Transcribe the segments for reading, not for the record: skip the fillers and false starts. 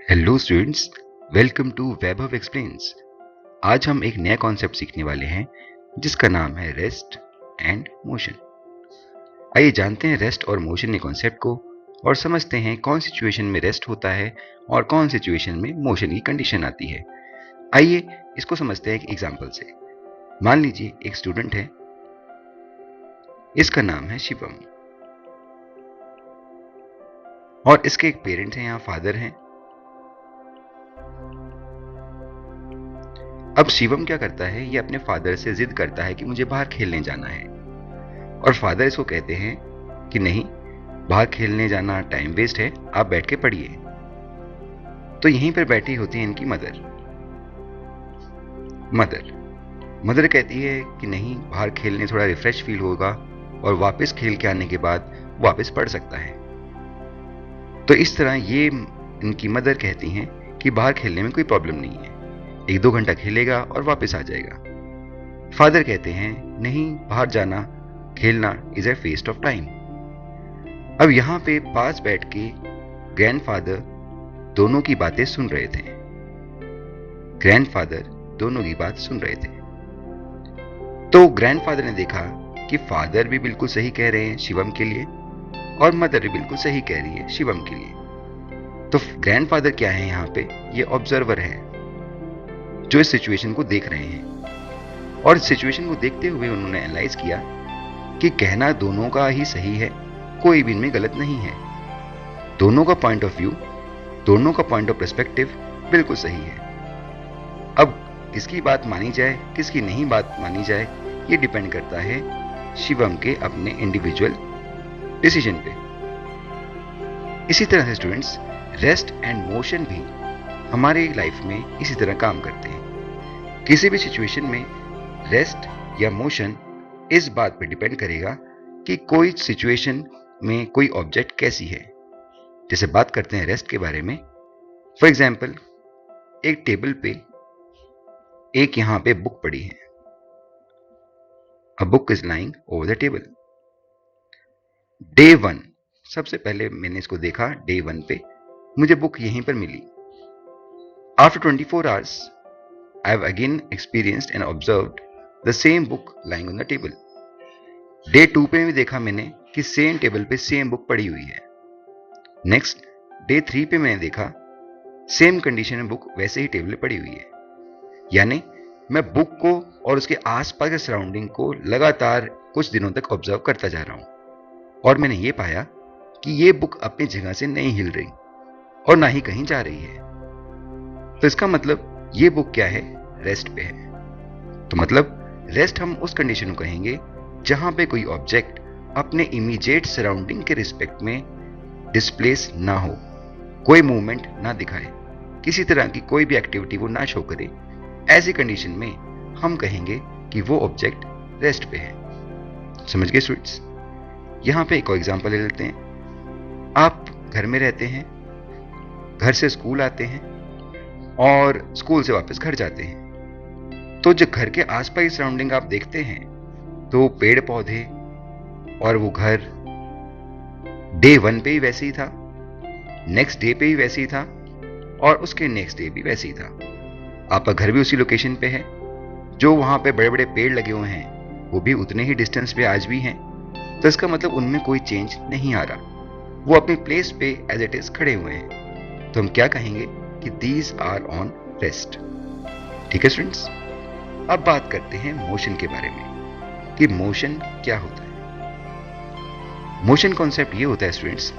Hello students, welcome to Vaibhav explains. आज हम एक नया कॉन्सेप्ट सीखने वाले हैं जिसका नाम है रेस्ट एंड मोशन। आइए जानते हैं रेस्ट और मोशन के कॉन्सेप्ट को और समझते हैं कौन सिचुएशन में रेस्ट होता है और कौन सिचुएशन में मोशन की कंडीशन आती है। आइए इसको समझते हैं एक एग्जाम्पल से। मान लीजिए एक स्टूडेंट है, इसका नाम है शिवम और इसके एक पेरेंट्स हैं, यहाँ फादर हैं। अब शिवम क्या करता है, ये अपने फादर से जिद करता है कि मुझे बाहर खेलने जाना है और फादर इसको कहते हैं कि नहीं, बाहर खेलने जाना टाइम वेस्ट है, आप बैठ के पढ़िए। तो यहीं पर बैठी होती है इनकी मदर। मदर कहती है कि नहीं, बाहर खेलने थोड़ा रिफ्रेश फील होगा और वापस खेल के आने के बाद वापस पढ़ सकता है। तो इस तरह ये इनकी मदर कहती हैं कि बाहर खेलने में कोई प्रॉब्लम नहीं है, 1-2 घंटा खेलेगा और वापस आ जाएगा। फादर कहते हैं नहीं, बाहर जाना खेलना is a waste of time. अब यहां पे पास बैठ के ग्रैंडफादर दोनों की बातें सुन रहे थे। तो ग्रैंडफादर ने देखा कि फादर भी बिल्कुल सही कह रहे हैं शिवम के लिए और मदर भी बिल्कुल सही कह रही है शिवम के लिए। तो ग्रैंडफादर क्या है यहाँ पे, ये ऑब्जर्वर है जो इस सिचुएशन को देख रहे हैं और सिचुएशन को देखते हुए उन्होंने एनालाइज किया कि कहना दोनों का ही सही है, कोई भी इनमें गलत नहीं है। दोनों का पॉइंट ऑफ व्यू, दोनों का पॉइंट ऑफ पर्सपेक्टिव बिल्कुल सही है। अब किसकी बात मानी जाए, किसकी नहीं बात मानी जाए, ये डिपेंड करता है शिवम के अपने इंडिविजुअल डिसीजन पे। इसी तरह से स्टूडेंट्स, रेस्ट एंड मोशन भी हमारे लाइफ में इसी तरह काम करते हैं। किसी भी सिचुएशन में रेस्ट या मोशन इस बात पे डिपेंड करेगा कि कोई सिचुएशन में कोई ऑब्जेक्ट कैसी है। जैसे बात करते हैं रेस्ट के बारे में। फॉर एग्जाम्पल, एक टेबल पे एक यहां पे बुक पड़ी है। A book is lying over the table. Day 1, सबसे पहले मैंने इसको देखा, डे 1 पे मुझे बुक यहीं पर मिली। After 24 hours, I have again experienced and observed the same book lying on the table. Day 2 पे भी देखा मैंने कि सेम टेबल पे सेम बुक पड़ी हुई है। नेक्स्ट डे 3 पे मैंने देखा सेम कंडीशन में बुक वैसे ही टेबल पे पड़ी हुई है। यानी मैं बुक को और उसके आसपास के सराउंडिंग को लगातार कुछ दिनों तक ऑब्जर्व करता जा रहा हूं और मैंने ये पाया कि ये बुक अपनी जगह से नहीं हिल रही और ना ही कहीं जा रही है। तो इसका मतलब ये बुक क्या है, रेस्ट पे है। तो मतलब रेस्ट हम उस कंडीशन को कहेंगे जहां पे कोई ऑब्जेक्ट अपने इमीडिएट सराउंडिंग के रिस्पेक्ट में डिस्प्लेस ना हो, कोई मूवमेंट ना दिखाए, किसी तरह की कोई भी एक्टिविटी वो ना शो करे। ऐसी कंडीशन में हम कहेंगे कि वो ऑब्जेक्ट रेस्ट पे है। समझ गए स्टूडेंट्स? यहां पे एक और एग्जांपल ले लेते हैं। आप घर में रहते हैं, घर से स्कूल आते हैं और स्कूल से वापस घर जाते हैं। तो जो घर के आसपास की सराउंडिंग आप देखते हैं, तो पेड़ पौधे और वो घर डे 1 पे ही वैसे ही था, नेक्स्ट डे पे ही वैसे ही था और उसके नेक्स्ट डे भी वैसे ही था। आपका घर भी उसी लोकेशन पे है, जो वहां पे बड़े बड़े पेड़ लगे हुए हैं वो भी उतने ही डिस्टेंस पे आज भी हैं। तो इसका मतलब उनमें कोई चेंज नहीं आ रहा, वो अपनी प्लेस पे एज इट इज खड़े हुए हैं। तो हम क्या कहेंगे कि these are on rest। ठीक है स्टूडेंट्स, अब बात करते हैं मोशन के बारे में कि मोशन क्या होता है। मोशन कॉन्सेप्ट ये होता है स्टूडेंट्स,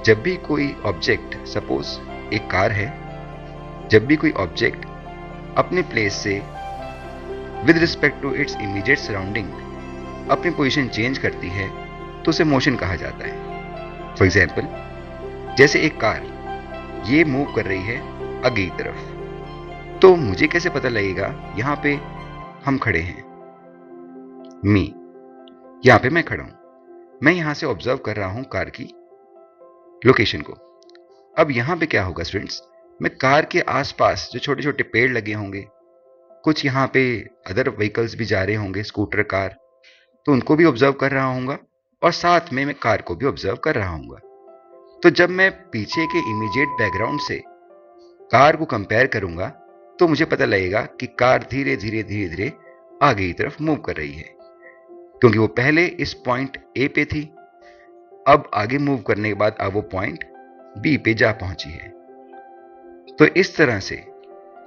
जब भी कोई ऑब्जेक्ट, सपोज एक कार है, जब भी कोई ऑब्जेक्ट अपने प्लेस से with respect to its immediate surrounding अपनी पोजीशन चेंज करती है तो उसे मोशन कहा जाता है। फॉर एग्जाम्पल, जैसे एक कार ये मूव कर रही है आगे की तरफ, तो मुझे कैसे पता लगेगा, यहां पे हम खड़े हैं, यहां पे मैं खड़ा हूं, मैं यहां से ऑब्जर्व कर रहा हूं कार की लोकेशन को। अब यहां पे क्या होगा स्टूडेंट्स, मैं कार के आसपास जो छोटे छोटे पेड़ लगे होंगे, कुछ यहां पे अदर व्हीकल्स भी जा रहे होंगे, स्कूटर, कार, तो उनको भी ऑब्जर्व कर रहा हूंगा और साथ में मैं कार को भी ऑब्जर्व कर रहा हूंगा। तो जब मैं पीछे के इमीडिएट बैकग्राउंड से कार को कंपेयर करूंगा तो मुझे पता लगेगा कि कार धीरे धीरे धीरे धीरे आगे की तरफ मूव कर रही है, क्योंकि वो पहले इस पॉइंट ए पे थी, अब आगे मूव करने के बाद अब वो पॉइंट बी पे जा पहुंची है। तो इस तरह से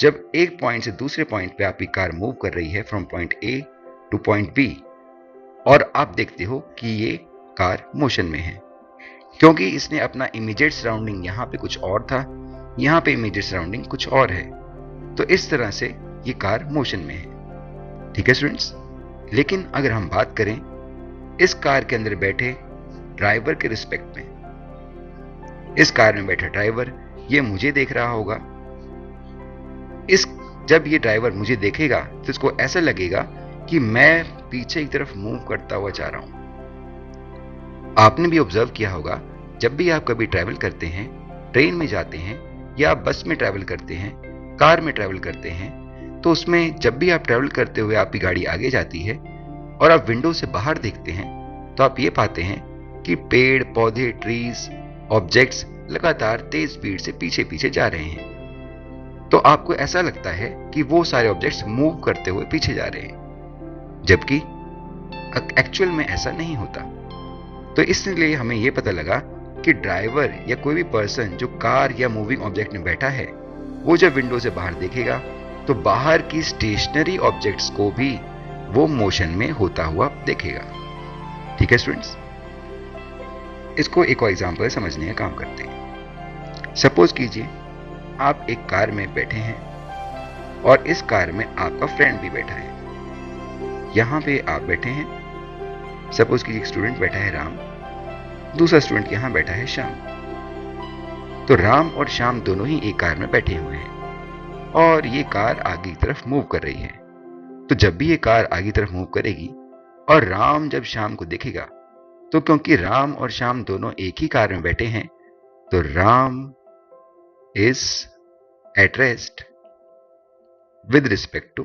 जब एक पॉइंट से दूसरे पॉइंट पे आपकी कार मूव कर रही है from point A to point B, और आप देखते हो कि ये कार मोशन में है, क्योंकि इसने अपना इमीडिएट सराउंडिंग यहां पे कुछ और था, यहां पे इमीडिएट सराउंडिंग कुछ और है, तो इस तरह से ये कार मोशन में है। ठीक है स्टूडेंट्स, लेकिन अगर हम बात करें इस कार के अंदर बैठे ड्राइवर के रिस्पेक्ट में, इस कार में बैठा ड्राइवर ये मुझे देख रहा होगा, जब ये ड्राइवर मुझे देखेगा तो इसको ऐसा लगेगा कि मैं पीछे की तरफ मूव करता हुआ जा रहा हूं। आपने भी ऑब्जर्व किया होगा, जब भी आप कभी ट्रैवल करते हैं, ट्रेन में जाते हैं या आप बस में ट्रैवल करते हैं, कार में ट्रैवल करते हैं, तो उसमें जब भी आप ट्रैवल करते हुए आपकी गाड़ी आगे जाती है और आप विंडो से बाहर देखते हैं, तो आप ये पाते हैं कि पेड़ पौधे, ट्रीज, ऑब्जेक्ट्स लगातार तेज स्पीड से पीछे पीछे जा रहे हैं। तो आपको ऐसा लगता है कि वो सारे ऑब्जेक्ट्स मूव करते हुए पीछे जा रहे हैं, जबकि एक्चुअल में ऐसा नहीं होता। तो इसलिए हमें यह पता लगा कि ड्राइवर या कोई भी पर्सन जो कार या मूविंग ऑब्जेक्ट में बैठा है, वो जब विंडो से बाहर देखेगा तो बाहर की स्टेशनरी ऑब्जेक्ट्स को भी वो मोशन में होता हुआ देखेगा। ठीक है स्टूडेंट्स, इसको एक और एग्जांपल समझने का काम करते हैं। सपोज कीजिए आप एक कार में बैठे हैं और इस कार में आपका फ्रेंड भी बैठा है। यहां पे आप बैठे हैं, सपोज कीजिए एक स्टूडेंट बैठा है राम, दूसरा स्टूडेंट यहां बैठा है श्याम। तो राम और श्याम दोनों ही एक कार में बैठे हुए हैं और ये कार आगे की तरफ मूव कर रही है। तो जब भी ये कार आगे की तरफ मूव करेगी और राम जब श्याम को देखेगा, तो क्योंकि राम और श्याम दोनों एक ही कार में बैठे हैं, तो Ram is at rest with respect to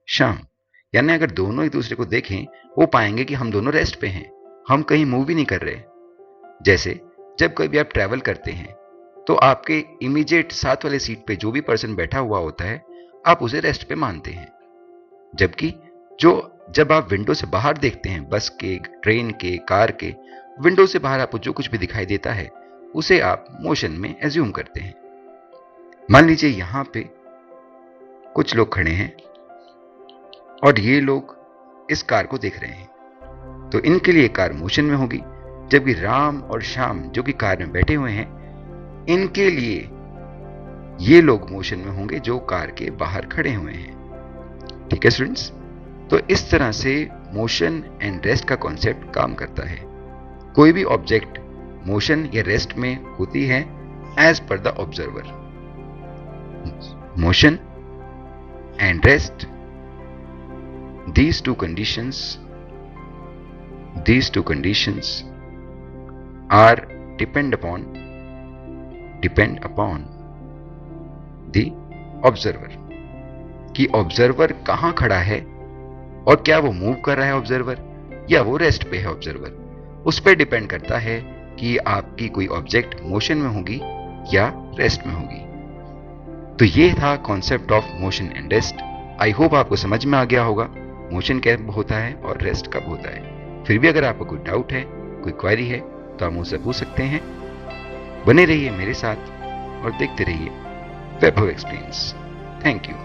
Shyam. यानी अगर दोनों एक दूसरे को देखें, वो पाएंगे कि हम दोनों रेस्ट पे हैं, हम कहीं मूव ही नहीं कर रहे। जैसे जब कभी आप ट्रैवल करते हैं तो आपके इमीडिएट साथ वाले सीट पे जो भी पर्सन बैठा हुआ होता है, आप उसे रेस्ट पे मानते हैं, जबकि जब आप विंडो से बाहर देखते हैं, बस के, ट्रेन के, कार के, विंडो से बाहर आपको जो कुछ भी दिखाई देता है उसे आप मोशन में एज्यूम करते हैं। मान लीजिए यहां पे कुछ लोग खड़े हैं और ये लोग इस कार को देख रहे हैं, तो इनके लिए कार मोशन में होगी, जबकि राम और श्याम जो कि कार में बैठे हुए हैं, इनके लिए ये लोग मोशन में होंगे जो कार के बाहर खड़े हुए हैं। ठीक है स्टूडेंट्स, तो इस तरह से मोशन एंड रेस्ट का कॉन्सेप्ट काम करता है। कोई भी ऑब्जेक्ट मोशन या रेस्ट में होती है as per the observer. Motion and rest, these two conditions are depend upon the observer, कि ऑब्जर्वर कहां खड़ा है और क्या वो मूव कर रहा है ऑब्जर्वर या वो रेस्ट पे है ऑब्जर्वर, उस पर डिपेंड करता है कि आपकी कोई ऑब्जेक्ट मोशन में होगी या रेस्ट में होगी। तो ये था concept of motion and rest. I hope आपको समझ में आ गया होगा मोशन कब होता है और रेस्ट कब होता है। फिर भी अगर आपको कोई डाउट है, कोई क्वेरी है, तो आप मुझसे पूछ सकते हैं। बने रहिए मेरे साथ और देखते रहिए वैभव एक्सप्लेन्स। Thank you.